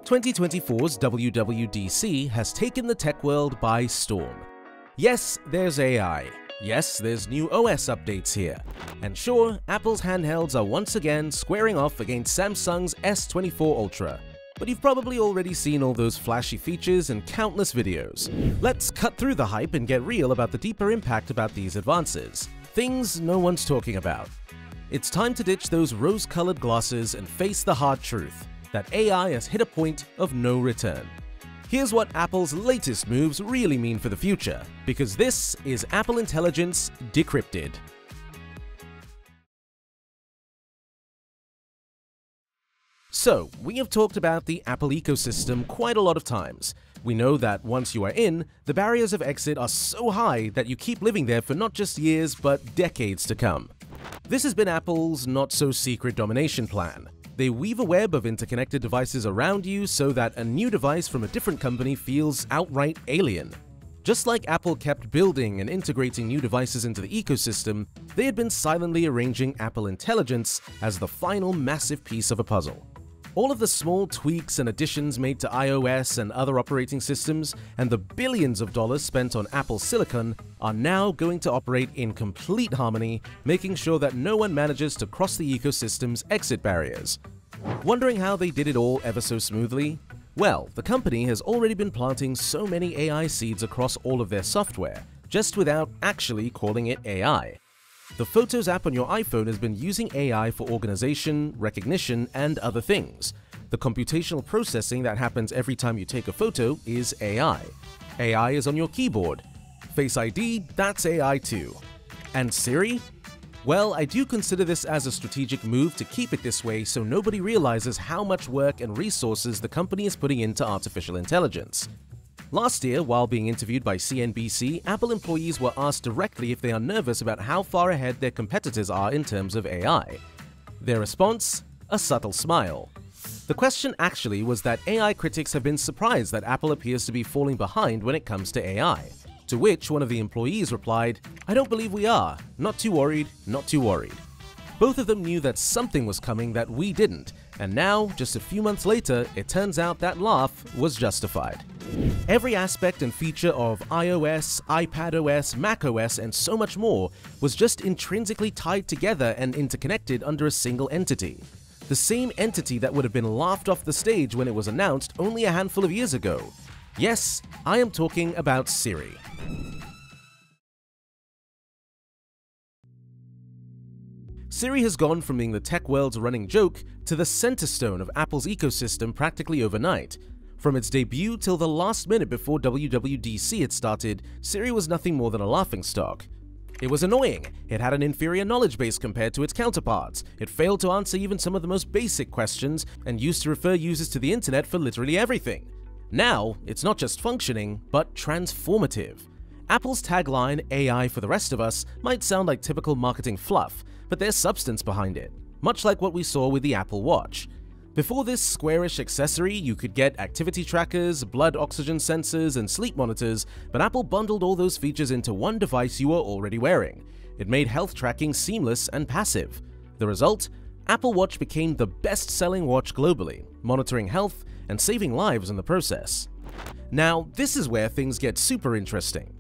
2024's WWDC has taken the tech world by storm. Yes, there's AI. Yes, there's new OS updates here. And sure, Apple's handhelds are once again squaring off against Samsung's S24 Ultra. But you've probably already seen all those flashy features in countless videos. Let's cut through the hype and get real about the deeper impact about these advances. Things no one's talking about. It's time to ditch those rose-colored glasses and face the hard truth that AI has hit a point of no return. Here's what Apple's latest moves really mean for the future, because this is Apple Intelligence Decrypted. So, we have talked about the Apple ecosystem quite a lot of times. We know that once you are in, the barriers of exit are so high that you keep living there for not just years, but decades to come. This has been Apple's not-so-secret domination plan. They weave a web of interconnected devices around you so that a new device from a different company feels outright alien. Just like Apple kept building and integrating new devices into the ecosystem, they had been silently arranging Apple Intelligence as the final massive piece of a puzzle. All of the small tweaks and additions made to iOS and other operating systems, and the billions of dollars spent on Apple Silicon, are now going to operate in complete harmony, making sure that no one manages to cross the ecosystem's exit barriers. Wondering how they did it all ever so smoothly? Well, the company has already been planting so many AI seeds across all of their software, just without actually calling it AI. The Photos app on your iPhone has been using AI for organization, recognition, and other things. The computational processing that happens every time you take a photo is AI. AI is on your keyboard. Face ID, that's AI too. And Siri? Well, I do consider this as a strategic move to keep it this way so nobody realizes how much work and resources the company is putting into artificial intelligence. Last year, while being interviewed by CNBC, Apple employees were asked directly if they are nervous about how far ahead their competitors are in terms of AI. Their response? A subtle smile. The question actually was that AI critics have been surprised that Apple appears to be falling behind when it comes to AI. To which one of the employees replied, "I don't believe we are. Not too worried, not too worried." Both of them knew that something was coming that we didn't, and now, just a few months later, it turns out that laugh was justified. Every aspect and feature of iOS, iPadOS, macOS, and so much more was just intrinsically tied together and interconnected under a single entity. The same entity that would have been laughed off the stage when it was announced only a handful of years ago. Yes, I am talking about Siri. Siri has gone from being the tech world's running joke to the center stone of Apple's ecosystem practically overnight. From its debut till the last minute before WWDC had started, Siri was nothing more than a laughingstock. It was annoying, it had an inferior knowledge base compared to its counterparts, it failed to answer even some of the most basic questions, and used to refer users to the internet for literally everything. Now, it's not just functioning, but transformative. Apple's tagline, AI for the rest of us, might sound like typical marketing fluff, but there's substance behind it, much like what we saw with the Apple Watch. Before this squarish accessory, you could get activity trackers, blood oxygen sensors, and sleep monitors, but Apple bundled all those features into one device you were already wearing. It made health tracking seamless and passive. The result? Apple Watch became the best-selling watch globally, monitoring health and saving lives in the process. Now, this is where things get super interesting.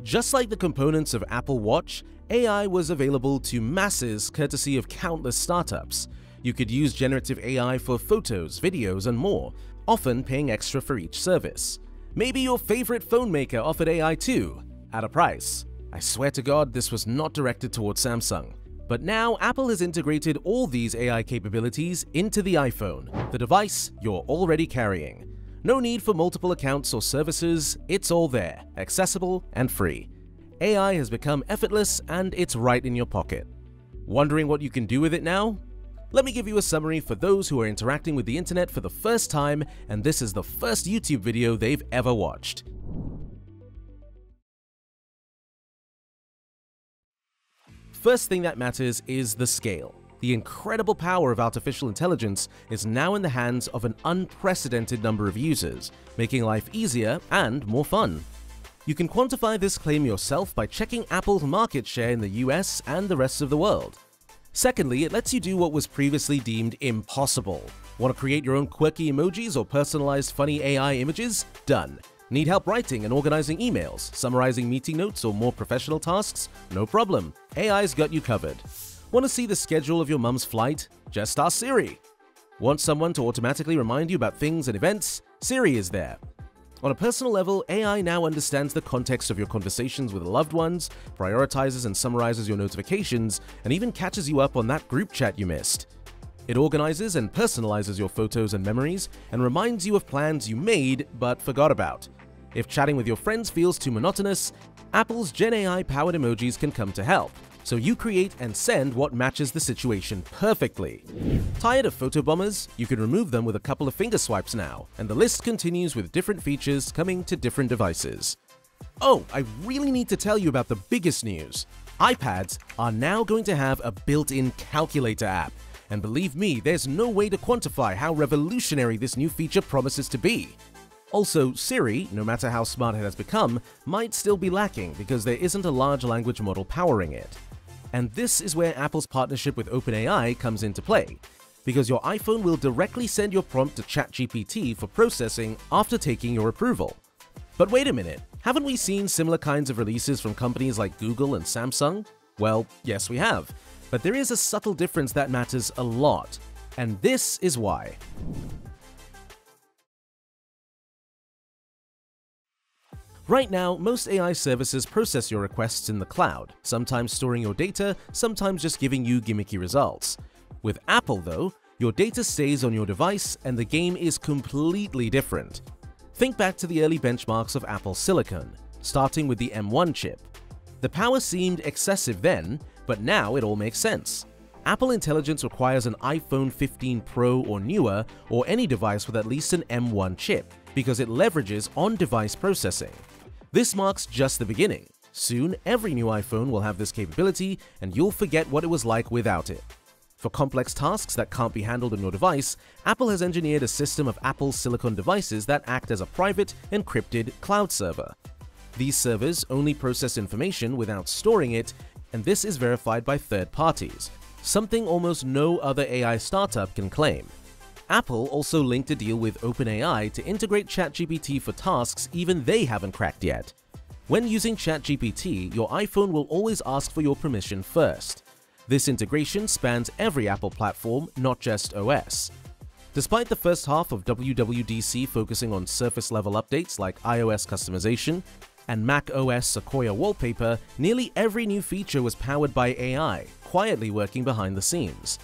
Just like the components of Apple Watch, AI was available to masses courtesy of countless startups. You could use generative AI for photos, videos, and more, often paying extra for each service. Maybe your favorite phone maker offered AI too, at a price. I swear to God this was not directed towards Samsung. But now Apple has integrated all these AI capabilities into the iPhone, the device you're already carrying. No need for multiple accounts or services, it's all there, accessible and free. AI has become effortless and it's right in your pocket. Wondering what you can do with it now? Let me give you a summary for those who are interacting with the internet for the first time and this is the first YouTube video they've ever watched. First thing that matters is the scale. The incredible power of artificial intelligence is now in the hands of an unprecedented number of users, making life easier and more fun. You can quantify this claim yourself by checking Apple's market share in the US and the rest of the world. Secondly, it lets you do what was previously deemed impossible. Want to create your own quirky emojis or personalized funny AI images? Done. Need help writing and organizing emails, summarizing meeting notes, or more professional tasks? No problem. AI's got you covered. Want to see the schedule of your mum's flight? Just ask Siri. Want someone to automatically remind you about things and events? Siri is there. On a personal level, AI now understands the context of your conversations with loved ones, prioritizes and summarizes your notifications, and even catches you up on that group chat you missed. It organizes and personalizes your photos and memories, and reminds you of plans you made but forgot about. If chatting with your friends feels too monotonous, Apple's Gen AI-powered emojis can come to help, so you create and send what matches the situation perfectly. Tired of photo bombers? You can remove them with a couple of finger swipes now, and the list continues with different features coming to different devices. Oh, I really need to tell you about the biggest news. iPads are now going to have a built-in calculator app, and believe me, there's no way to quantify how revolutionary this new feature promises to be. Also, Siri, no matter how smart it has become, might still be lacking because there isn't a large language model powering it. And this is where Apple's partnership with OpenAI comes into play, because your iPhone will directly send your prompt to ChatGPT for processing after taking your approval. But wait a minute, haven't we seen similar kinds of releases from companies like Google and Samsung? Well, yes we have, but there is a subtle difference that matters a lot, and this is why. Right now, most AI services process your requests in the cloud, sometimes storing your data, sometimes just giving you gimmicky results. With Apple though, your data stays on your device and the game is completely different. Think back to the early benchmarks of Apple Silicon, starting with the M1 chip. The power seemed excessive then, but now it all makes sense. Apple Intelligence requires an iPhone 15 Pro or newer, or any device with at least an M1 chip, because it leverages on-device processing. This marks just the beginning. Soon, every new iPhone will have this capability, and you'll forget what it was like without it. For complex tasks that can't be handled on your device, Apple has engineered a system of Apple's silicon devices that act as a private, encrypted cloud server. These servers only process information without storing it, and this is verified by third parties, something almost no other AI startup can claim. Apple also linked a deal with OpenAI to integrate ChatGPT for tasks even they haven't cracked yet. When using ChatGPT, your iPhone will always ask for your permission first. This integration spans every Apple platform, not just OS. Despite the first half of WWDC focusing on surface-level updates like iOS customization and macOS Sequoia wallpaper, nearly every new feature was powered by AI, quietly working behind the scenes.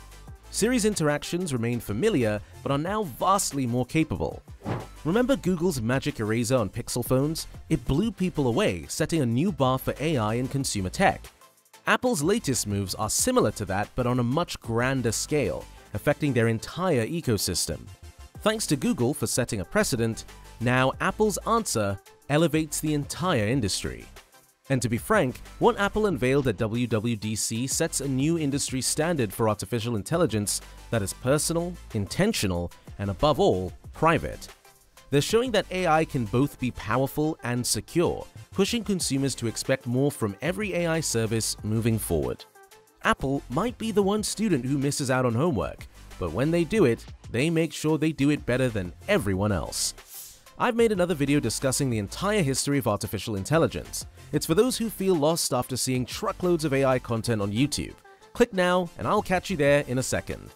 Siri's interactions remain familiar, but are now vastly more capable. Remember Google's Magic Eraser on Pixel phones? It blew people away, setting a new bar for AI in consumer tech. Apple's latest moves are similar to that, but on a much grander scale, affecting their entire ecosystem. Thanks to Google for setting a precedent, now Apple's answer elevates the entire industry. And to be frank, what Apple unveiled at WWDC sets a new industry standard for artificial intelligence that is personal, intentional, and above all, private. They're showing that AI can both be powerful and secure, pushing consumers to expect more from every AI service moving forward. Apple might be the one student who misses out on homework, but when they do it, they make sure they do it better than everyone else. I've made another video discussing the entire history of artificial intelligence. It's for those who feel lost after seeing truckloads of AI content on YouTube. Click now and I'll catch you there in a second.